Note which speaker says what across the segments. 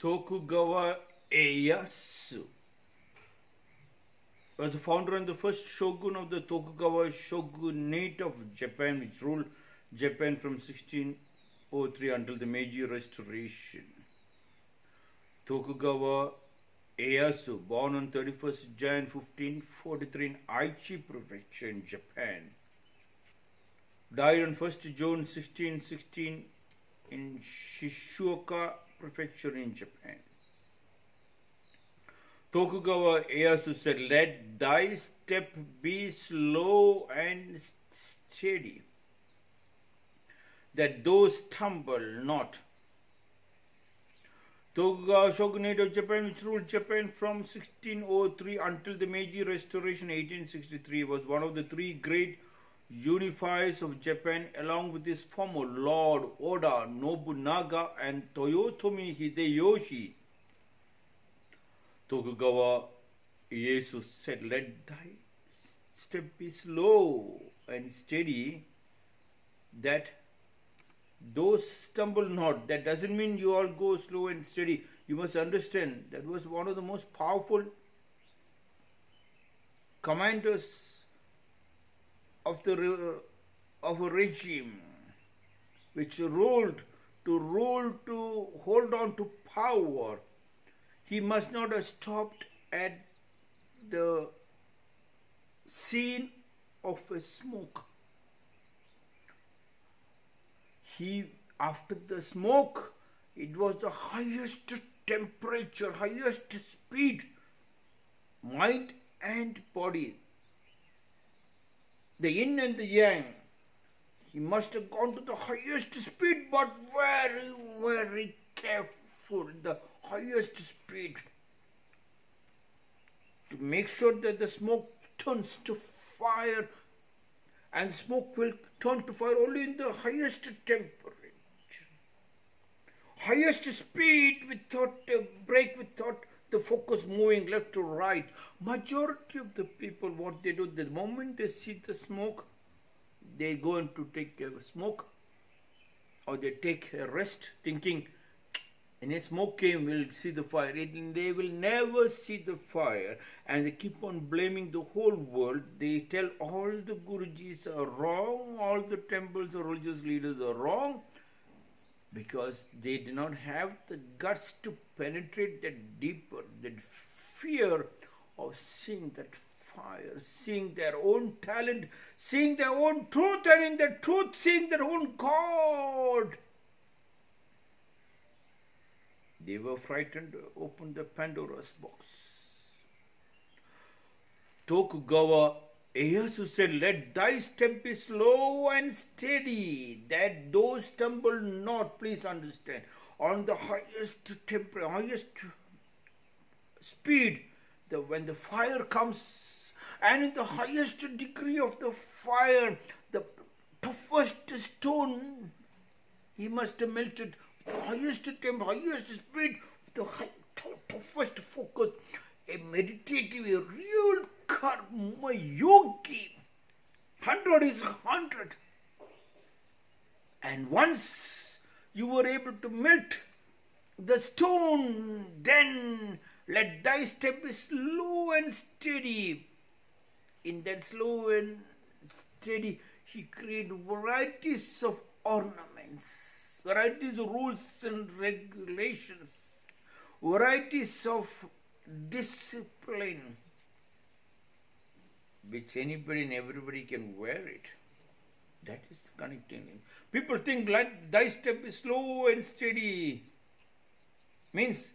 Speaker 1: Tokugawa Ieyasu was the founder and the first shogun of the Tokugawa shogunate of Japan, which ruled Japan from 1603 until the Meiji Restoration. Tokugawa Ieyasu, born on 31st January 1543 in Aichi Prefecture in Japan, died on 1st June 1616 in Shizuoka Prefecture in Japan. Tokugawa Ieyasu said, "Let thy step be slow and steady, that thou stumble not." Tokugawa shogunate of Japan, which ruled Japan from 1603 until the Meiji Restoration 1863, was one of the three great unifiers of Japan, along with his former Lord Oda Nobunaga and Toyotomi Hideyoshi. Tokugawa Ieyasu said, "Let thy step be slow and steady, that those stumble not." That doesn't mean you all go slow and steady. You must understand that was one of the most powerful commanders of a regime which ruled to hold on to power. He must not have stopped at the scene of a smoke. After the smoke, it was the highest temperature, highest speed, mind and body, the yin and the yang. He must have gone to the highest speed, but very, very careful, the highest speed, to make sure that the smoke turns to fire, and smoke will turn to fire only in the highest temperature, highest speed, without a break, without the focus moving left to right. Majority of the people, what they do, the moment they see the smoke, they go in to take a smoke, or they take a rest, thinking, "In a smoke came, we'll see the fire." They will never see the fire, and they keep on blaming the whole world. They tell all the Gurujis are wrong, all the temples or religious leaders are wrong, because they do not have the guts to penetrate that deeper, that fear of seeing that fire, seeing their own talent, seeing their own truth, and in the truth seeing their own God. They were frightened to open the Pandora's box. Tokugawa Ieyasu said, "Let thy step be slow and steady, that thou stumble not." Please understand, on the highest temperature, highest speed, when the fire comes, and in the highest degree of the fire, the toughest stone, he must have melted. The highest tempo, highest speed, the toughest focus, a meditative, a real karma yogi. 100 is 100. And once you were able to melt the stone, then let thy step be slow and steady. In that slow and steady, he created varieties of ornaments, varieties of rules and regulations, varieties of discipline, which anybody and everybody can wear it. That is connecting. People think, "Let thy step is slow and steady." Means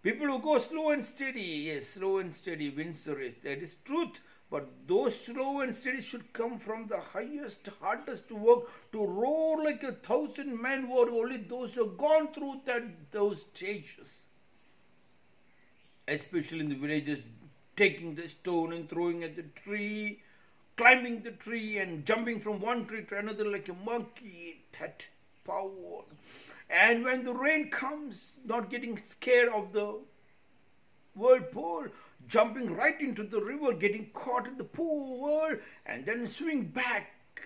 Speaker 1: people who go slow and steady, yes, slow and steady wins the race. That is truth. But those slow and steady should come from the highest, hardest work, to roar like 1,000 men war. Only those who have gone through those stages, especially in the villages, taking the stone and throwing at the tree, climbing the tree and jumping from one tree to another like a monkey, that power. And when the rain comes, not getting scared of the whirlpool, jumping right into the river, getting caught in the pool, and then swing back,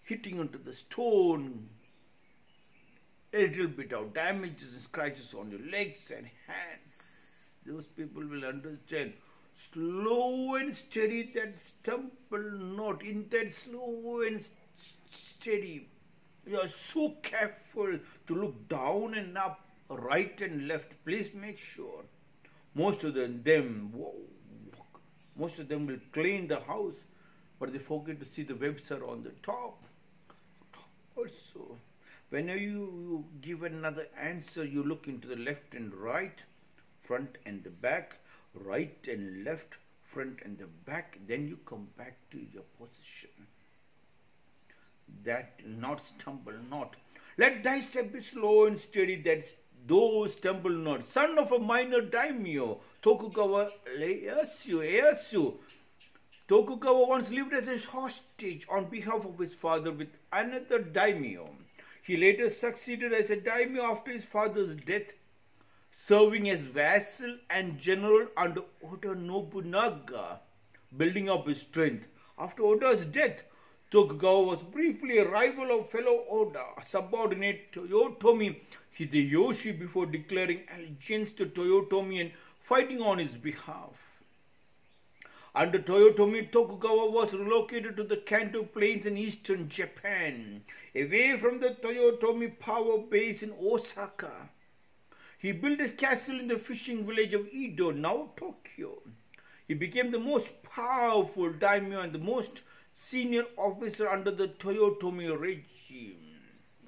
Speaker 1: hitting onto the stone, a little bit of damages and scratches on your legs and hands. Those people will understand. Slow and steady, that stumble not. In that slow and steady, you are so careful to look down and up, right and left. Please make sure. Most of them will clean the house, but they forget to see the webs are on the top. Also, whenever you give another answer, you look into the left and right, front and the back, right and left, front and the back. Then you come back to your position. That not stumble not. Let thy step be slow and steady, that those stumble not. Son of a minor daimyo, Tokugawa Leyasu. Tokugawa once lived as a hostage on behalf of his father with another daimyo. He later succeeded as a daimyo after his father's death, serving as vassal and general under Oda Nobunaga, building up his strength. After Oda's death, Tokugawa was briefly a rival of fellow Oda subordinate Toyotomi Hideyoshi before declaring allegiance to Toyotomi and fighting on his behalf. Under Toyotomi, Tokugawa was relocated to the Kanto Plains in eastern Japan, away from the Toyotomi power base in Osaka. He built his castle in the fishing village of Edo, now Tokyo. He became the most powerful daimyo and the most senior officer under the Toyotomi regime.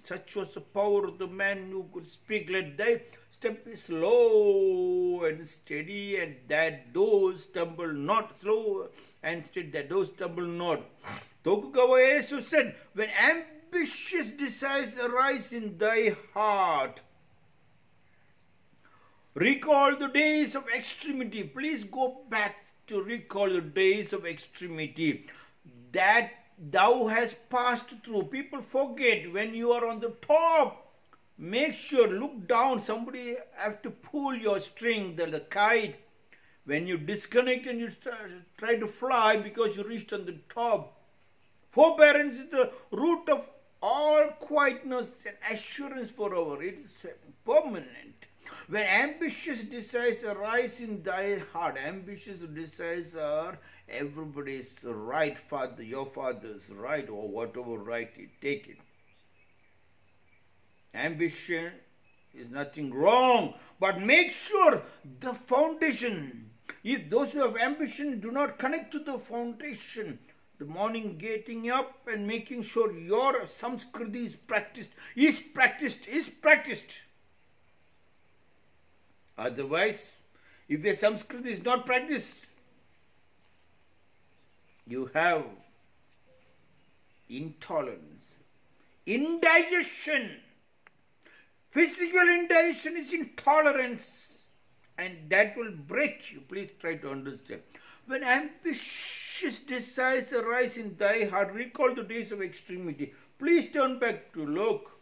Speaker 1: Such was the power of the man who could speak, let thy step be slow and steady, and that those stumble not. Slow and steady, that those stumble not. Tokugawa Ieyasu said, when ambitious desires arise in thy heart, recall the days of extremity. Please go back to recall the days of extremity that thou hast passed through. People forget when you are on the top. Make sure, look down. Somebody have to pull your string, the kite. When you disconnect and you try to fly because you reached on the top. Forbearance is the root of all quietness and assurance forever. It is permanent. When ambitious desires arise in thy heart, ambitious desires are everybody's right, father, your father's right, or whatever right you take it. Ambition is nothing wrong, but make sure the foundation, if those who have ambition do not connect to the foundation, the morning getting up and making sure your samskriti is practiced. Otherwise, if your samskriti is not practiced, you have intolerance, indigestion. Physical indigestion is intolerance, and that will break you. Please try to understand. When ambitious desires arise in thy heart, recall the days of extremity. Please turn back to look.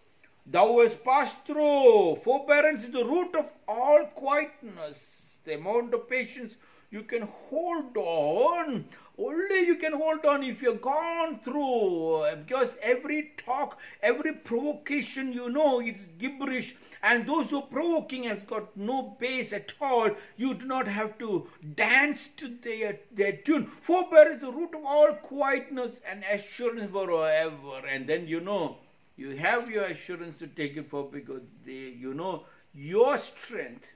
Speaker 1: Thou hast passed through. Forbearance is the root of all quietness. The amount of patience you can hold on. Only you can hold on if you've gone through. Because every talk, every provocation, you know, it's gibberish. And those who are provoking have got no base at all. You do not have to dance to their tune. Forbearance is the root of all quietness and assurance forever. And then you know, you have your assurance to take it for because you know your strength.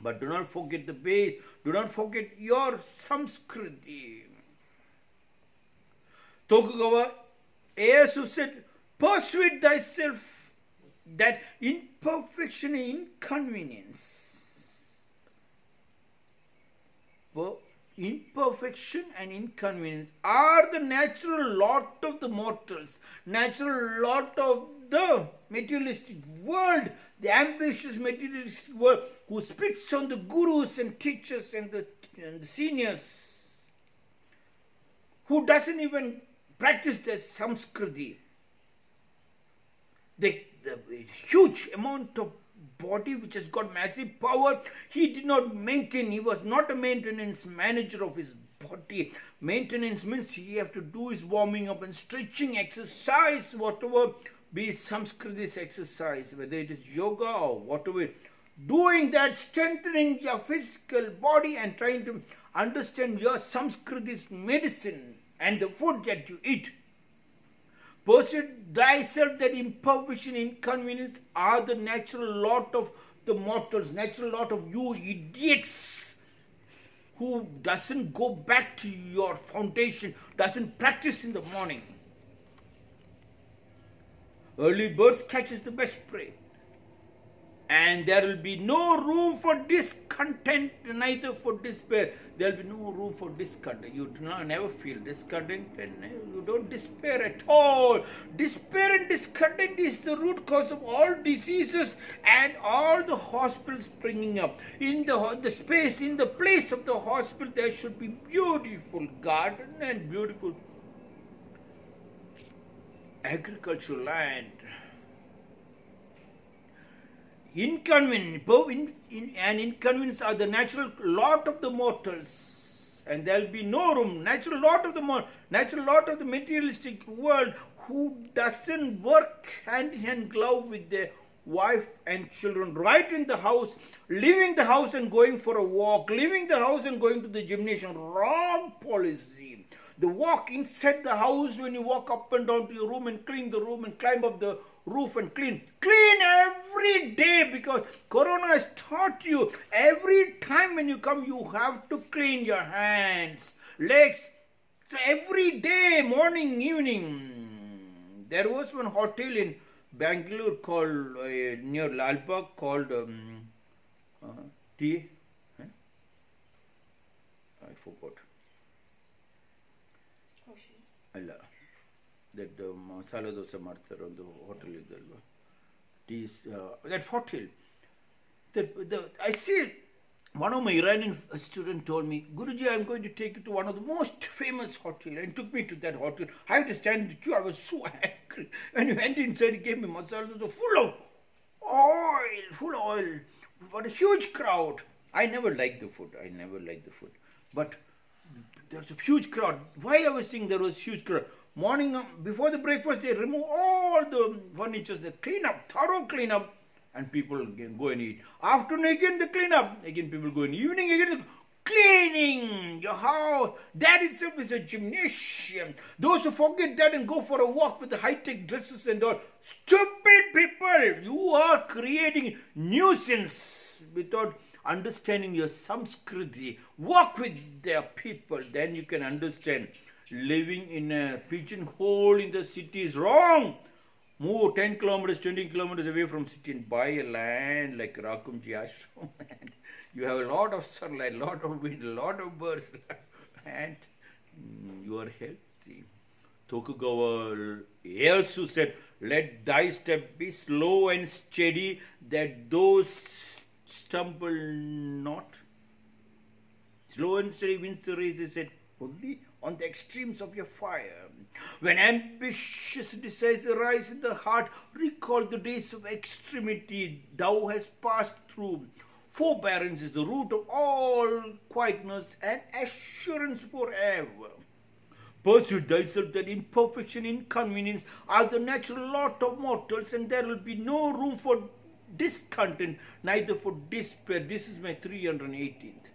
Speaker 1: But do not forget the base. Do not forget your samskriti. Tokugawa Ieyasu said, persuade thyself that imperfection and inconvenience, are the natural lot of the mortals, natural lot of the materialistic world, the ambitious materialistic world, who spits on the gurus and teachers and the seniors, who doesn't even practice their samskriti. The huge amount of body which has got massive power, he did not maintain. He was not a maintenance manager of his body. Maintenance means he have to do his warming up and stretching, exercise, whatever be Samskritis exercise, whether it is yoga or whatever, doing that, strengthening your physical body and trying to understand your Samskritis medicine and the food that you eat. Persuade thyself that imperfection, inconvenience are the natural lot of the mortals, natural lot of you idiots who doesn't go back to your foundation, doesn't practice in the morning. Early birds catches the best prey. And there will be no room for discontent, neither for despair. There will be no room for discontent. You do not never feel discontent, and you don't despair at all. Despair and discontent is the root cause of all diseases and all the hospitals springing up. In the place of the hospital, there should be beautiful garden and beautiful agricultural land. Inconvenience and inconvenience are the natural lot of the mortals, and there will be no room. Natural lot of the materialistic world who doesn't work hand in hand glove with their wife and children, right in the house, leaving the house and going for a walk, leaving the house and going to the gymnasium. Wrong policy. The walk inside the house, when you walk up and down to your room and clean the room and climb up the roof and clean every day, because Corona has taught you every time when you come you have to clean your hands, legs. So every day, morning, evening. There was one hotel in Bangalore called near Lalbagh called I forgot. ಅಲ್ಲ that masala dosa ಮಾಡ್ತಾರೆ ಒಂದು hotel ಇದಲ್ವಾ, that hotel, I see one of my Iranian students told me, Guruji, I'm going to take you to one of the most famous hotels, and took me to that hotel. I had to stand in the queue. I was so angry. When you went inside, he gave me masala dosa full of oil, but a huge crowd. I never liked the food, but there's a huge crowd. Why I was saying there was a huge crowd? Morning, before the breakfast, they remove all the furniture, they clean up, thorough clean up, and people can go and eat. Afternoon again, they clean up. Again, people go in. Evening again, cleaning your house. That itself is a gymnasium. Those who forget that and go for a walk with the high-tech dresses and all, stupid people, you are creating nuisance without understanding your Samskriti. Walk with their people, then you can understand. Living in a pigeonhole in the city is wrong. Move 10 kilometers, 20 kilometers away from city and buy a land like Rakumjee ashram. You have a lot of sunlight, a lot of wind, a lot of birds, and you are healthy. Tokugawa Leyasu said, let thy step be slow and steady, that those stumble not. Slow and steady wins the race, they said, only on the extremes of your fire. When ambitious desires arise in the heart, recall the days of extremity thou hast passed through. Forbearance is the root of all quietness and assurance forever. Pursue thyself that imperfection, inconvenience are the natural lot of mortals, and there will be no room for discontent, neither for despair. This is my 318th.